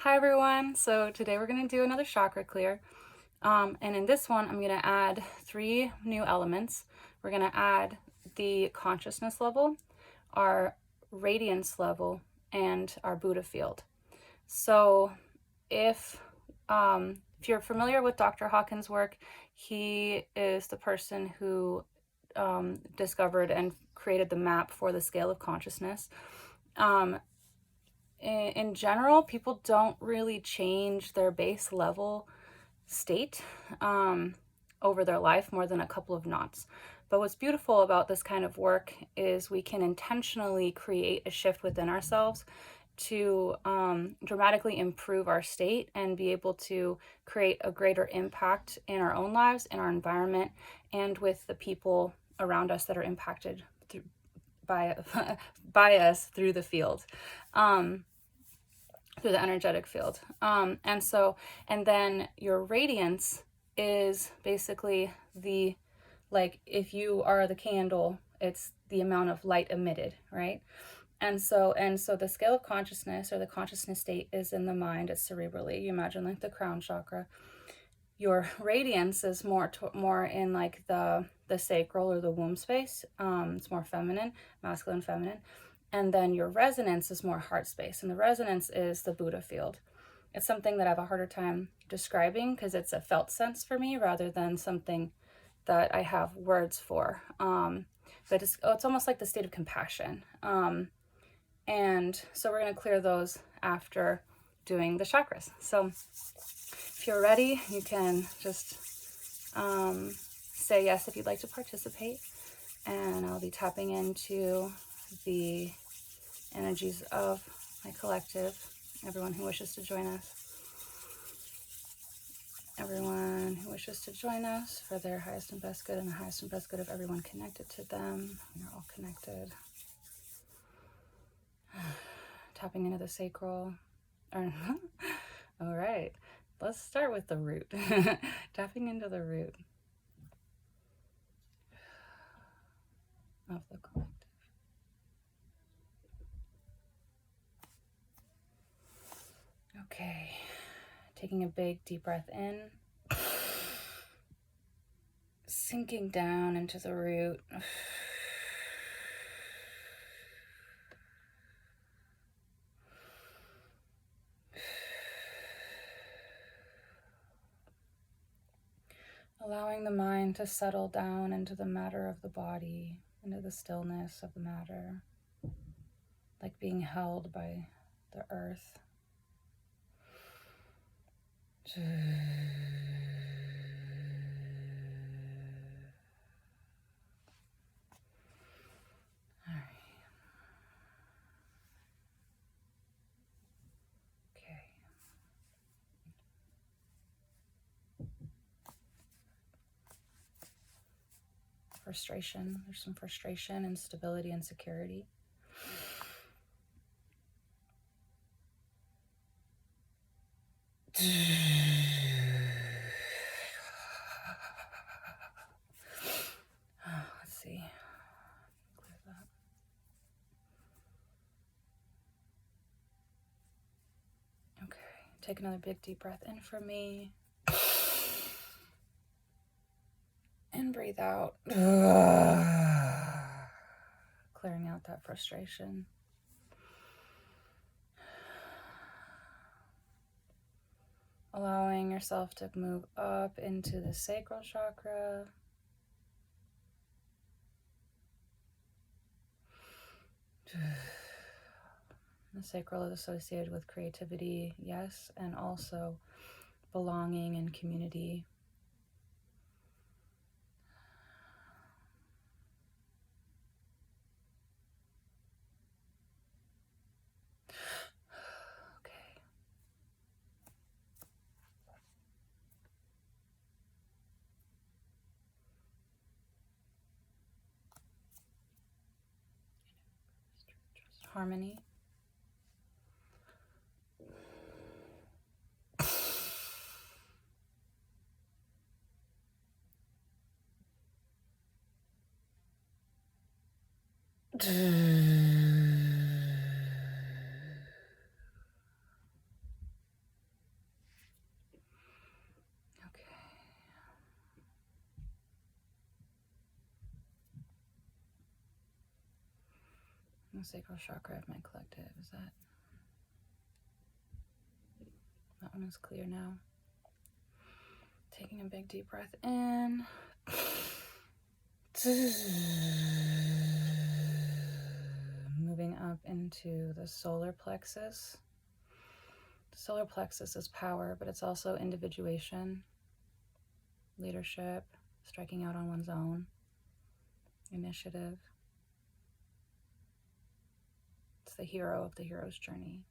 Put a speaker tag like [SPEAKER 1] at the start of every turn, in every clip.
[SPEAKER 1] Hi everyone. So today we're going to do another chakra clear. And in this one, I'm going to add 3 new elements. We're going to add the consciousness level, our radiance level, and our Buddha field. So if you're familiar with Dr. Hawkins' work, he is the person who discovered and created the map for the scale of consciousness. In general, people don't really change their base level state over their life more than a couple of knots. But what's beautiful about this kind of work is we can intentionally create a shift within ourselves to dramatically improve our state and be able to create a greater impact in our own lives, in our environment, and with the people around us that are impacted by us through the field. Through the energetic field. And then your radiance is basically like if you are the candle, it's the amount of light emitted, right? And so the scale of consciousness, or the consciousness state, is in the mind. It's cerebrally. You imagine like the crown chakra. Your radiance is more in like the sacral or the womb space. It's more feminine, masculine, feminine. And then your resonance is more heart space, and the resonance is the Buddha field. It's something that I have a harder time describing because it's a felt sense for me rather than something that I have words for. But it's almost like the state of compassion. And so we're going to clear those after doing the chakras. So if you're ready, you can just say yes if you'd like to participate. And I'll be tapping into the energies of my collective, everyone who wishes to join us. Everyone who wishes to join us for their highest and best good and the highest and best good of everyone connected to them. We're all connected. Tapping into the sacral. All right, let's start with the root. Tapping into the root of the collective. Okay, taking a big deep breath in, sinking down into the root. Allowing the mind to settle down into the matter of the body, into the stillness of the matter, like being held by the earth. All right. Okay. Frustration. There's some frustration, instability, and security. Let's see. Clear that. Okay. Take another big deep breath in for me. And breathe out. Clearing out that frustration. Allowing yourself to move up into the sacral chakra. The sacral is associated with creativity, yes, and also belonging and community. Okay. Harmony. The sacral chakra of my collective. Is that one is clear now? Taking a big deep breath in. Moving up into the solar plexus. The solar plexus is power, but it's also individuation, leadership, striking out on one's own, initiative. It's the hero of the hero's journey.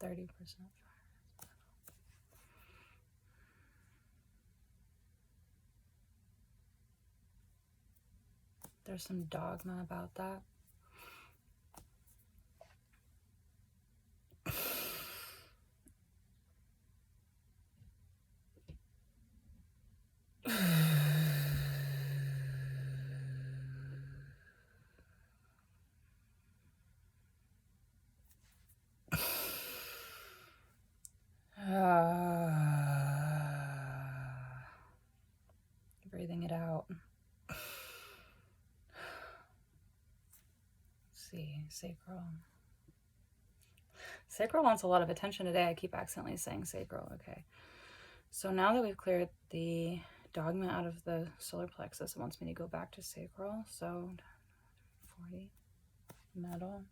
[SPEAKER 1] %. There's some dogma about that. Breathing it out. Let's see, sacral. Sacral wants a lot of attention today. I keep accidentally saying sacral. Okay. So now that we've cleared the dogma out of the solar plexus, it wants me to go back to sacral. So 40, metal,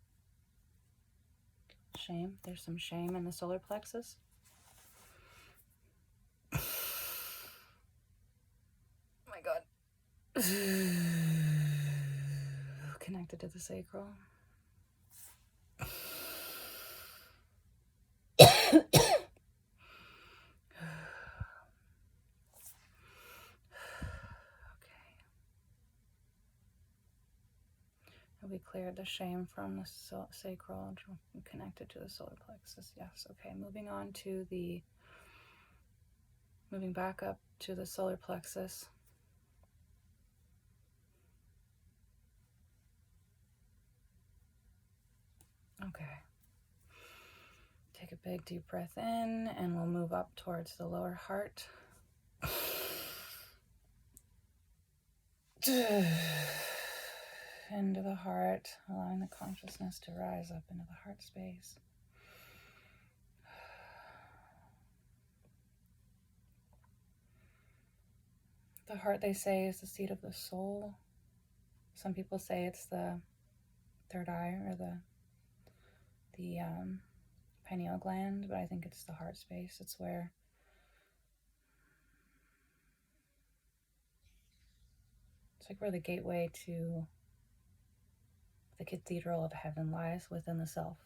[SPEAKER 1] shame. There's some shame in the solar plexus. Oh my God. Connected to the sacral. We cleared the shame from the sacral, connected to the solar plexus. Yes, okay. Moving back up to the solar plexus. Okay. Take a big deep breath in, and we'll move up towards the lower heart. Into the heart, allowing the consciousness to rise up into the heart space. The heart, they say, is the seat of the soul. Some people say it's the third eye or the pineal gland, but I think it's the heart space. It's like where the gateway to the cathedral of heaven lies within the self.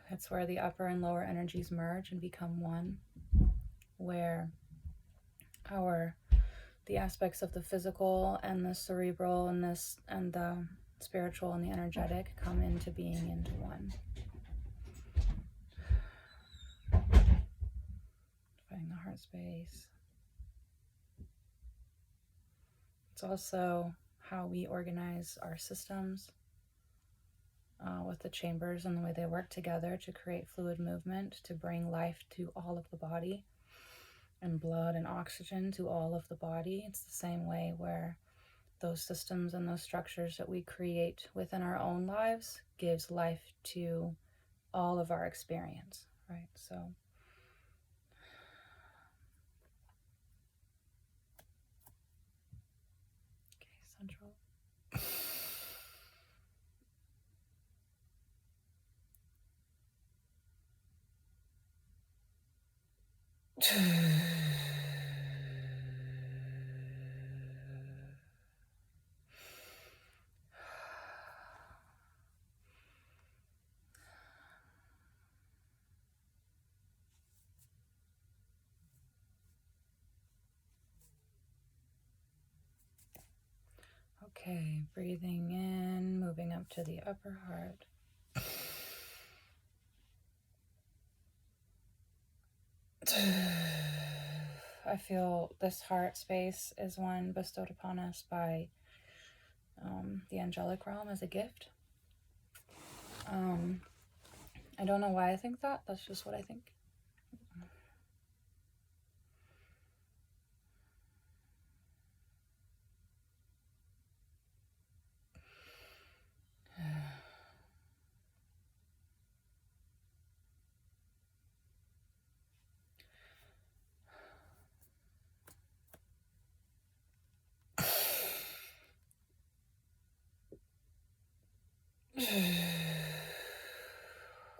[SPEAKER 1] It's where the upper and lower energies merge and become one, where the aspects of the physical and the cerebral and the spiritual and the energetic come into being into one. Finding the heart space. It's also how we organize our systems with the chambers and the way they work together to create fluid movement, to bring life to all of the body, and blood and oxygen to all of the body. It's the same way where those systems and those structures that we create within our own lives gives life to all of our experience, right? So okay, central. Okay, breathing in, moving up to the upper heart. I feel this heart space is one bestowed upon us by the angelic realm as a gift. I don't know why I think that. That's just what I think.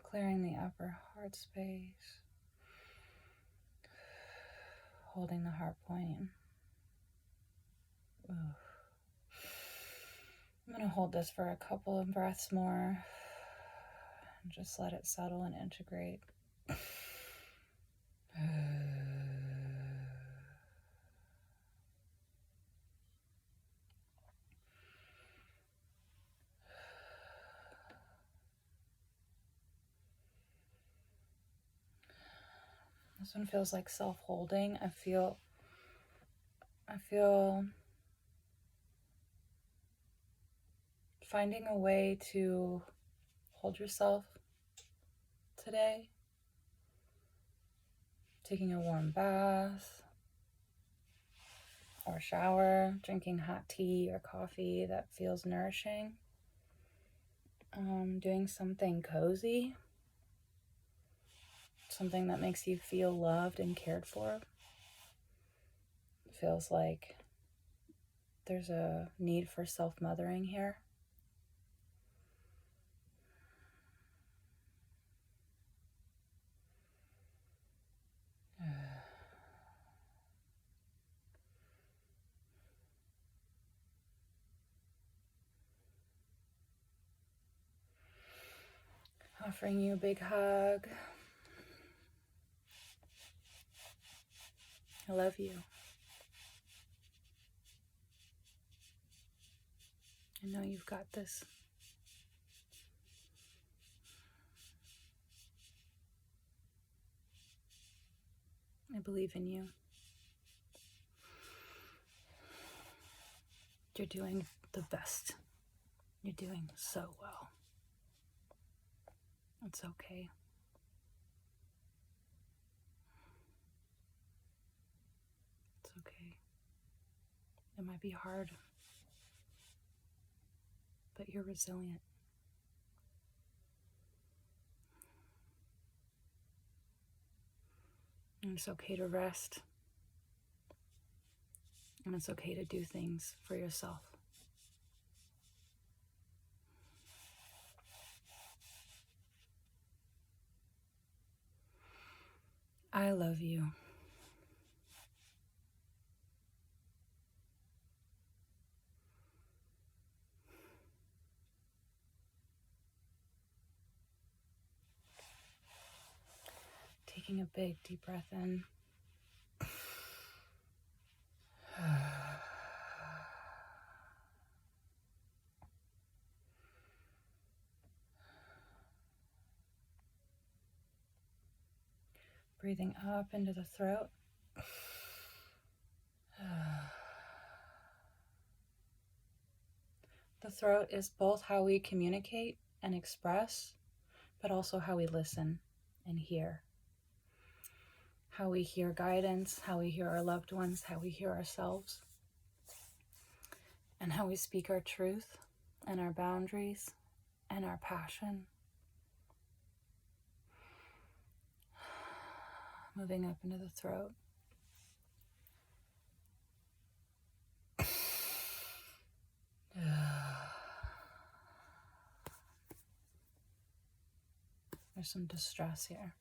[SPEAKER 1] Clearing the upper heart space. Holding the heart point. Ooh. I'm going to hold this for a couple of breaths more. And just let it settle and integrate. This one feels like self-holding. I feel finding a way to hold yourself today. Taking a warm bath or shower, drinking hot tea or coffee that feels nourishing. Doing something cozy. Something that makes you feel loved and cared for. It feels like there's a need for self-mothering here. Offering you a big hug. I love you. I know you've got this. I believe in you. You're doing the best. You're doing so well. It's okay. It's okay. It might be hard, but you're resilient. And it's okay to rest. And it's okay to do things for yourself. I love you. Taking a big deep breath in. Breathing up into the throat. The throat is both how we communicate and express, but also how we listen and hear. How we hear guidance, how we hear our loved ones, how we hear ourselves, and how we speak our truth and our boundaries and our passion. Moving up into the throat. There's some distress here.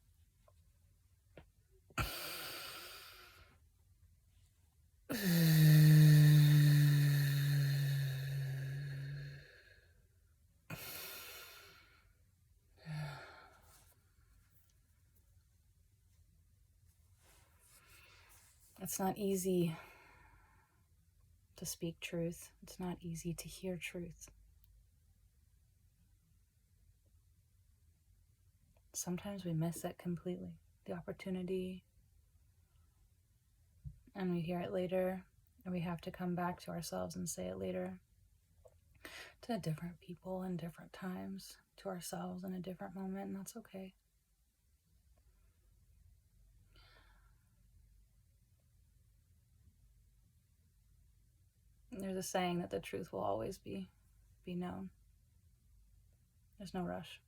[SPEAKER 1] It's not easy to speak truth. It's not easy to hear truth. Sometimes we miss it completely, the opportunity, and we hear it later, and we have to come back to ourselves and say it later. to different people in different times, to ourselves in a different moment, and that's okay. There's a saying that the truth will always be known. There's no rush.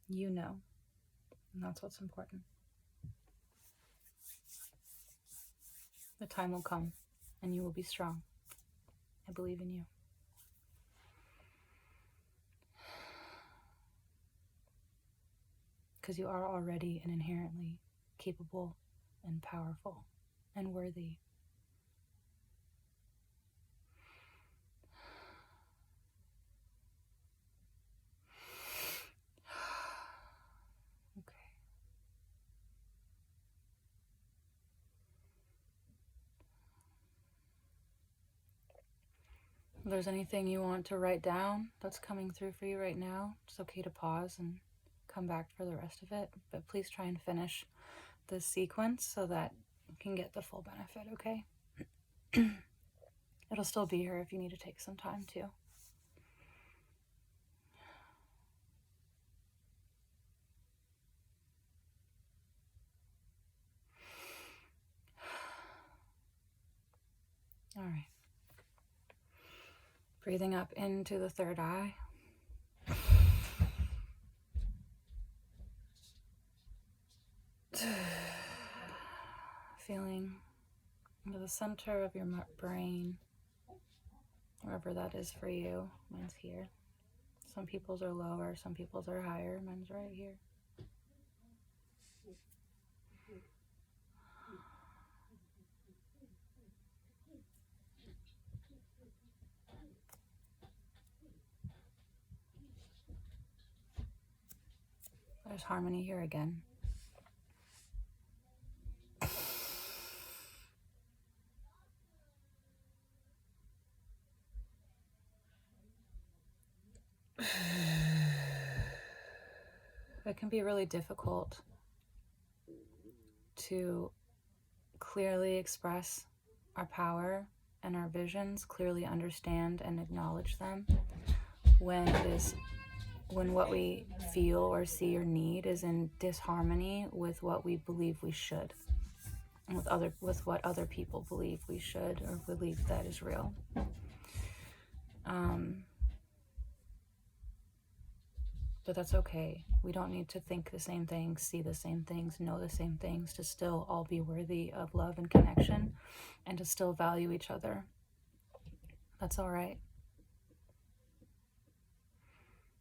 [SPEAKER 1] You know, and that's what's important. The time will come, and you will be strong. I believe in you. Because you are already and inherently capable and powerful and worthy. Okay. If there's anything you want to write down that's coming through for you right now, it's okay to pause and come back for the rest of it. But please try and finish this sequence so that you can get the full benefit, okay? It'll still be here if you need to take some time too. All right. Breathing up into the third eye. Feeling into the center of your brain, wherever that is for you. Mine's here. Some people's are lower, some people's are higher. Mine's right here. There's harmony here again. It can be really difficult to clearly express our power and our visions, clearly understand and acknowledge them when what we feel or see or need is in disharmony with what we believe we should, and with what other people believe we should or believe that is real. But that's okay. We don't need to think the same things, see the same things, know the same things to still all be worthy of love and connection and to still value each other. That's all right.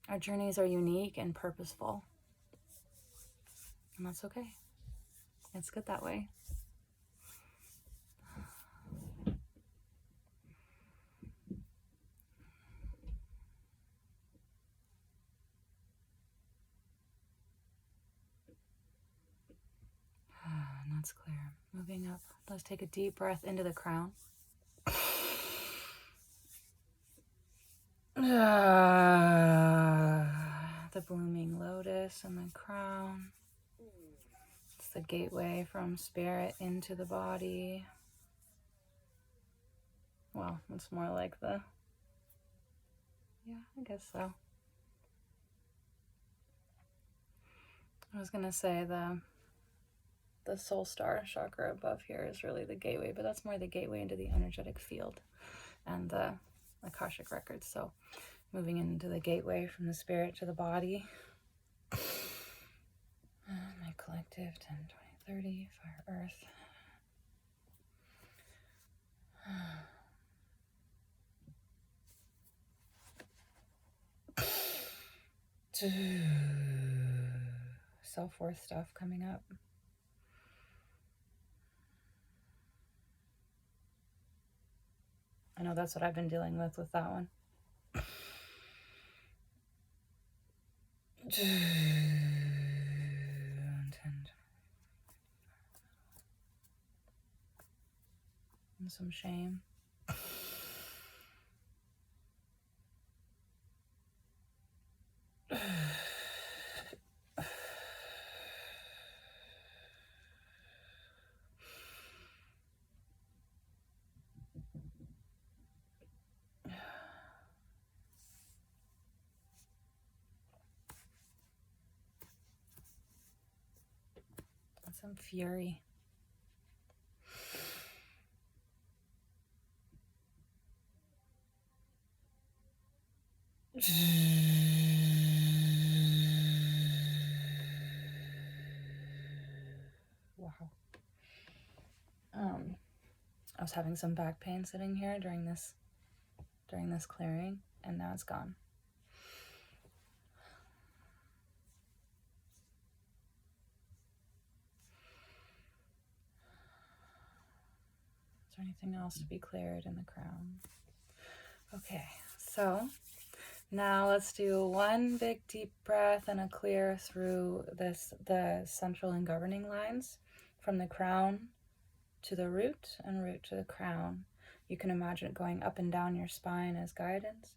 [SPEAKER 1] Our journeys are unique and purposeful. And that's okay. It's good that way. And that's clear. Moving up. Let's take a deep breath into the crown. The blooming lotus and the crown. It's the gateway from spirit into the body. Well, it's more like I guess so. I was gonna say the soul star chakra above here is really the gateway, but that's more the gateway into the energetic field and the Akashic records. So moving into the gateway from the spirit to the body. My collective 10, 20, 30, fire, earth. Self-worth stuff coming up. I know that's what I've been dealing with that one. And some shame. some fury. Wow. I was having some back pain sitting here during this clearing, and now it's gone. Is there anything else to be cleared in the crown? Okay, so now let's do one big deep breath and a clear through the central and governing lines from the crown to the root and root to the crown. You can imagine it going up and down your spine as guidance.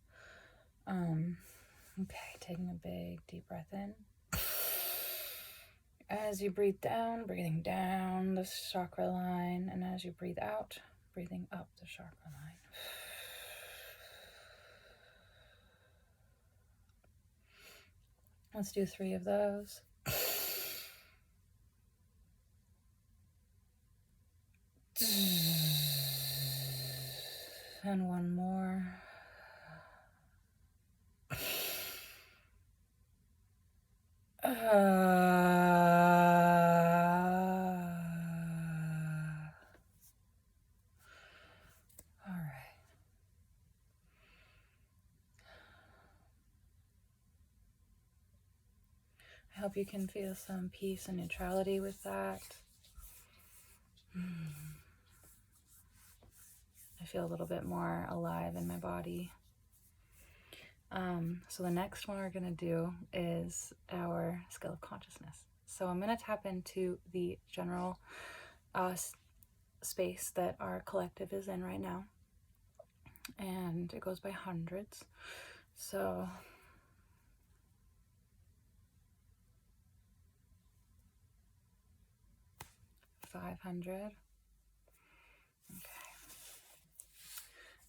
[SPEAKER 1] Okay, taking a big deep breath in. As you breathe down, breathing down the chakra line, and as you breathe out, breathing up the chakra line. Let's do 3 of those. And one more. All right. I hope you can feel some peace and neutrality with that. I feel a little bit more alive in my body. So the next one we're going to do is our scale of consciousness. So I'm going to tap into the general space that our collective is in right now. And it goes by hundreds. So $500.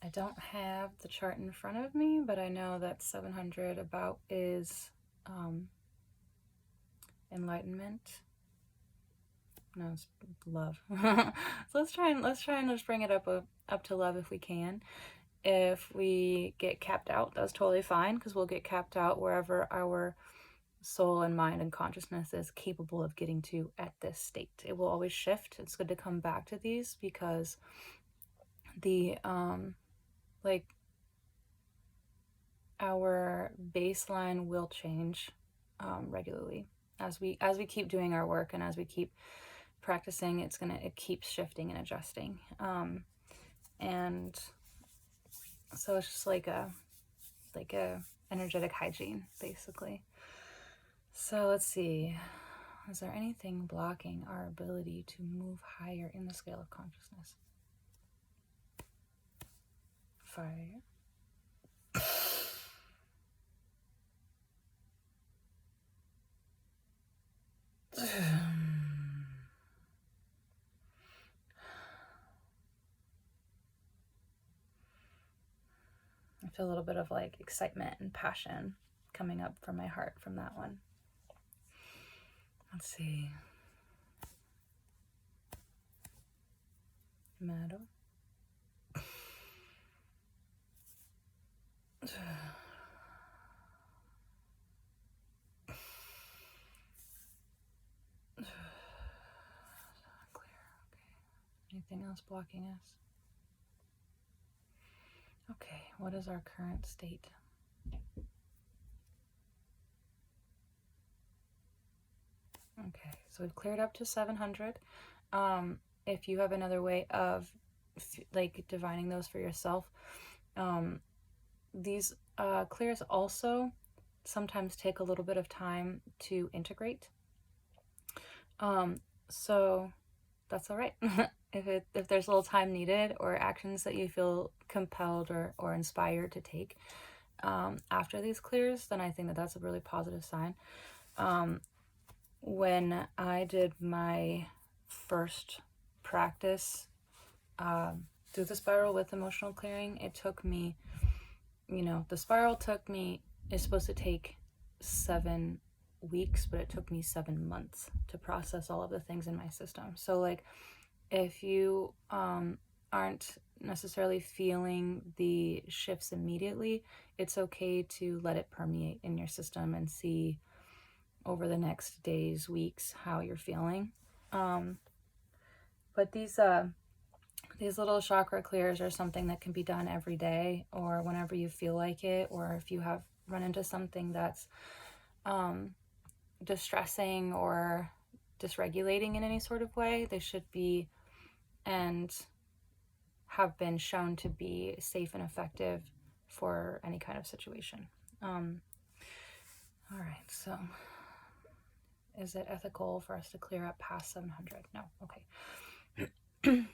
[SPEAKER 1] I don't have the chart in front of me, but I know that 700 about is enlightenment. No, it's love. So let's try and just bring it up to love if we can. If we get capped out, that's totally fine, because we'll get capped out wherever our soul and mind and consciousness is capable of getting to at this state. It will always shift. It's good to come back to these because the like our baseline will change regularly as we keep doing our work, and as we keep practicing, it keeps shifting and adjusting, and so it's just like a energetic hygiene, basically. So let's see, is there anything blocking our ability to move higher in the scale of consciousness? Fire. I feel a little bit of like excitement and passion coming up from my heart from that one. Let's see. Meadow. Clear. Okay. Anything else blocking us? Okay, what is our current state? Okay, so we've cleared up to 700. If you have another way of like divining those for yourself, these clears also sometimes take a little bit of time to integrate. So that's all right. If there's a little time needed or actions that you feel compelled or inspired to take after these clears, then I think that that's a really positive sign. When I did my first practice through the spiral with emotional clearing, it took me, the spiral is supposed to take 7 weeks, but it took me 7 months to process all of the things in my system. So like, if you aren't necessarily feeling the shifts immediately, it's okay to let it permeate in your system and see over the next days, weeks, how you're feeling. But these little chakra clears are something that can be done every day or whenever you feel like it, or if you have run into something that's distressing or dysregulating in any sort of way. They should be and have been shown to be safe and effective for any kind of situation. All right, so is it ethical for us to clear up past 700? No. Okay.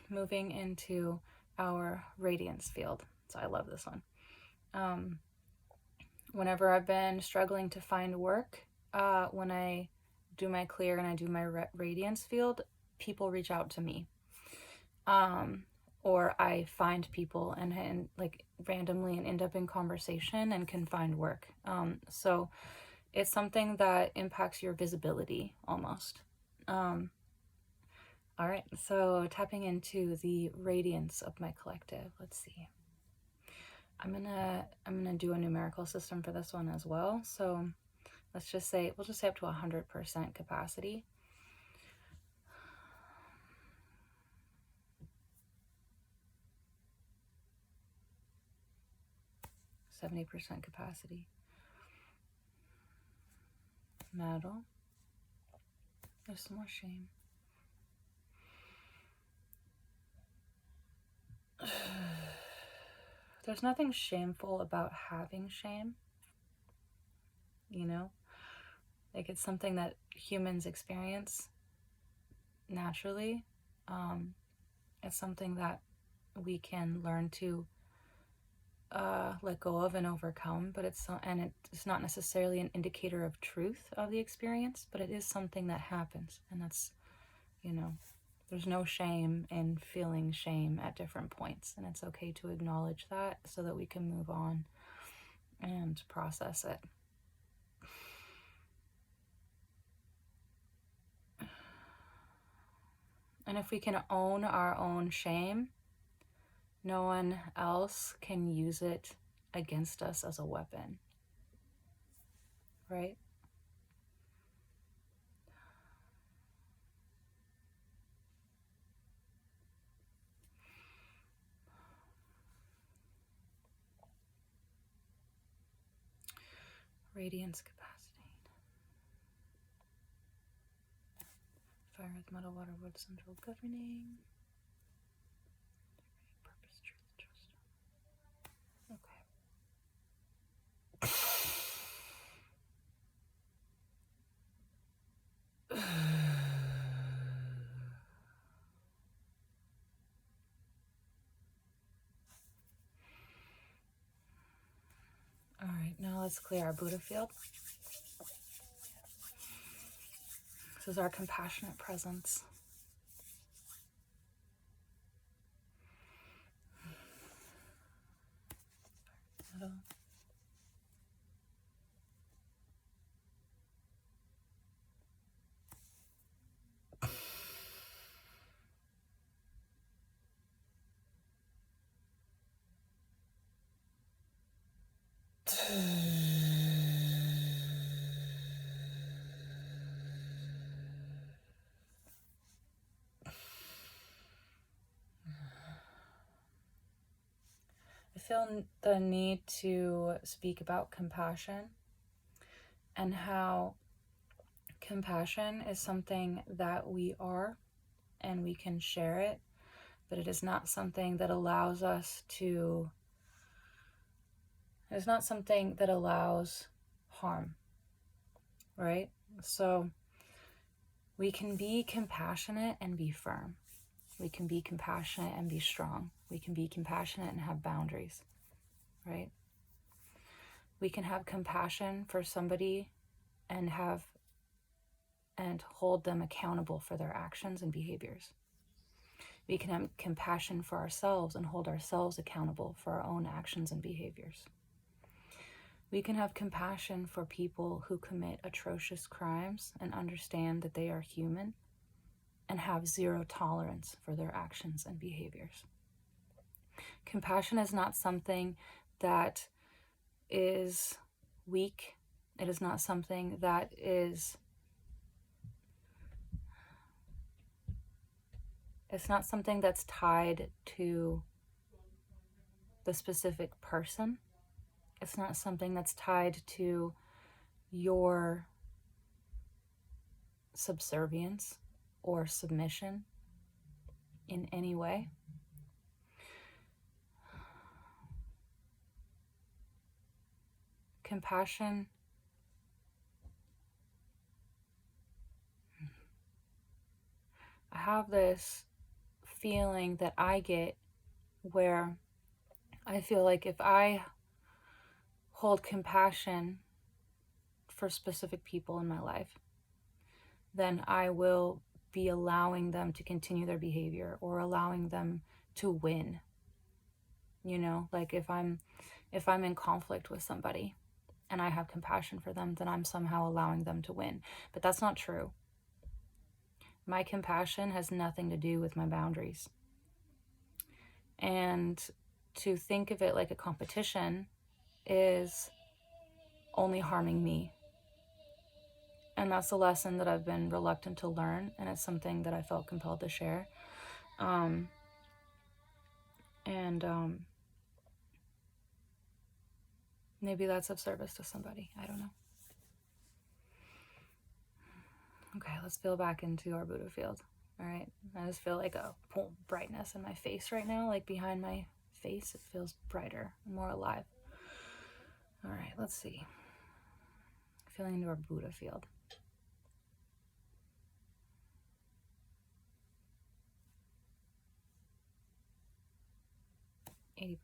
[SPEAKER 1] Moving into our radiance field. So I love this one. Whenever I've been struggling to find work, when I do my clear and I do my radiance field, people reach out to me. Or I find people and like randomly and end up in conversation and can find work. So it's something that impacts your visibility almost. All right, so tapping into the radiance of my collective. Let's see. I'm gonna do a numerical system for this one as well. So we'll just say up to 100% capacity. 70% capacity. Metal. There's some more shame. There's nothing shameful about having shame. You know? Like, it's something that humans experience naturally. It's something that we can learn to let go of and overcome, but it's not necessarily an indicator of truth of the experience, but it is something that happens, and that's, there's no shame in feeling shame at different points, and it's okay to acknowledge that so that we can move on and process it. And if we can own our own shame, no one else can use it against us as a weapon, right? Radiance capacity. Fire, earth, metal, water, wood, central governing. Purpose, truth, trust. Okay. All right, now let's clear our Buddha field. This is our compassionate presence. Metal. I feel the need to speak about compassion and how compassion is something that we are and we can share it, but it is not something that allows harm, right? So we can be compassionate and be firm. We can be compassionate and be strong. We can be compassionate and have boundaries, right? We can have compassion for somebody and hold them accountable for their actions and behaviors. We can have compassion for ourselves and hold ourselves accountable for our own actions and behaviors. We can have compassion for people who commit atrocious crimes and understand that they are human and have zero tolerance for their actions and behaviors. Compassion is not something that is weak. It is not something that is, it's not something that's tied to the specific person. It's not something that's tied to your subservience or submission in any way. Compassion I have this feeling that I get where I feel like if I hold compassion for specific people in my life, then I will be allowing them to continue their behavior or allowing them to win. You know, like if I'm in conflict with somebody and I have compassion for them, then I'm somehow allowing them to win. But that's not true. My compassion has nothing to do with my boundaries. And to think of it like a competition is only harming me. And that's a lesson that I've been reluctant to learn, and it's something that I felt compelled to share. Maybe that's of service to somebody. I don't know. Okay, let's feel back into our Buddha field. All right, I just feel like a brightness in my face right now, like behind my face. It feels brighter, more alive. All right, let's see. Feeling into our Buddha field. 80%.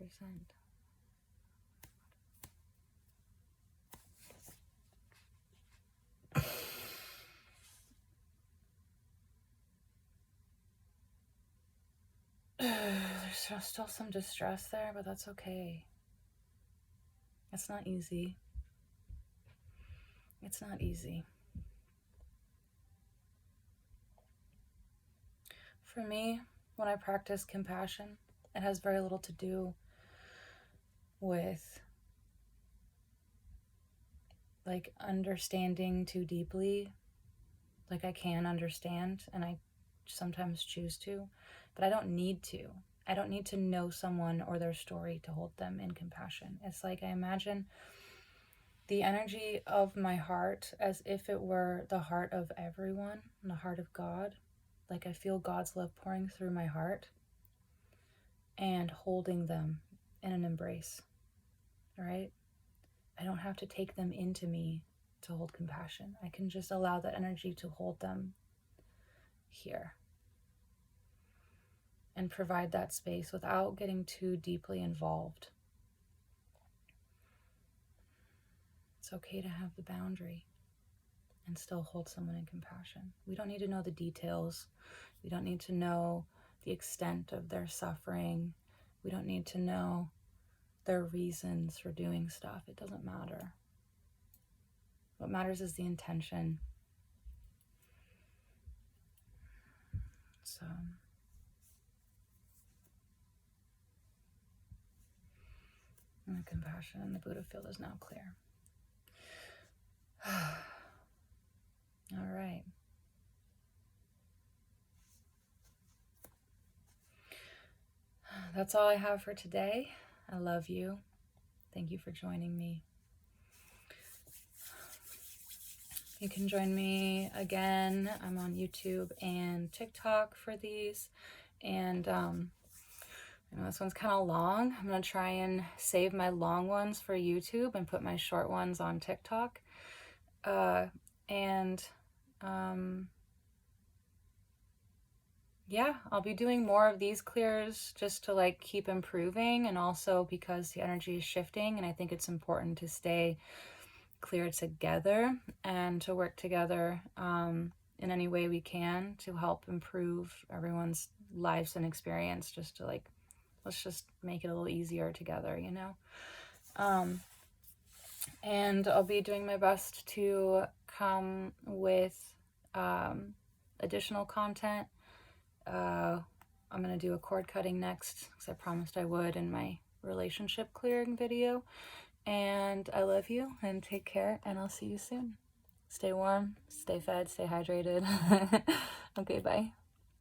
[SPEAKER 1] There's still some distress there, but that's okay. It's not easy. It's not easy. For me, when I practice compassion, it has very little to do with like understanding too deeply. Like I can understand and I sometimes choose to, but I don't need to. I don't need to know someone or their story to hold them in compassion. It's like I imagine the energy of my heart as if it were the heart of everyone, and the heart of God. Like I feel God's love pouring through my heart and holding them in an embrace, right? I don't have to take them into me to hold compassion. I can just allow that energy to hold them here and provide that space without getting too deeply involved. It's okay to have the boundary and still hold someone in compassion. We don't need to know the details. We don't need to know the extent of their suffering. We don't need to know their reasons for doing stuff. It doesn't matter. What matters is the intention. So and the compassion in the Buddha field is now clear. All right. That's all I have for today. I love you. Thank you for joining me. You can join me again. I'm on YouTube and TikTok for these. And I know this one's kind of long. I'm going to try and save my long ones for YouTube and put my short ones on TikTok. Yeah, I'll be doing more of these clears just to like keep improving, and also because the energy is shifting and I think it's important to stay clear together and to work together in any way we can to help improve everyone's lives and experience, just to like, let's just make it a little easier together, you know? And I'll be doing my best to come with additional content. I'm going to do a cord cutting next, because I promised I would in my relationship clearing video. And I love you, and take care, and I'll see you soon. Stay warm, stay fed, stay hydrated. Okay, bye.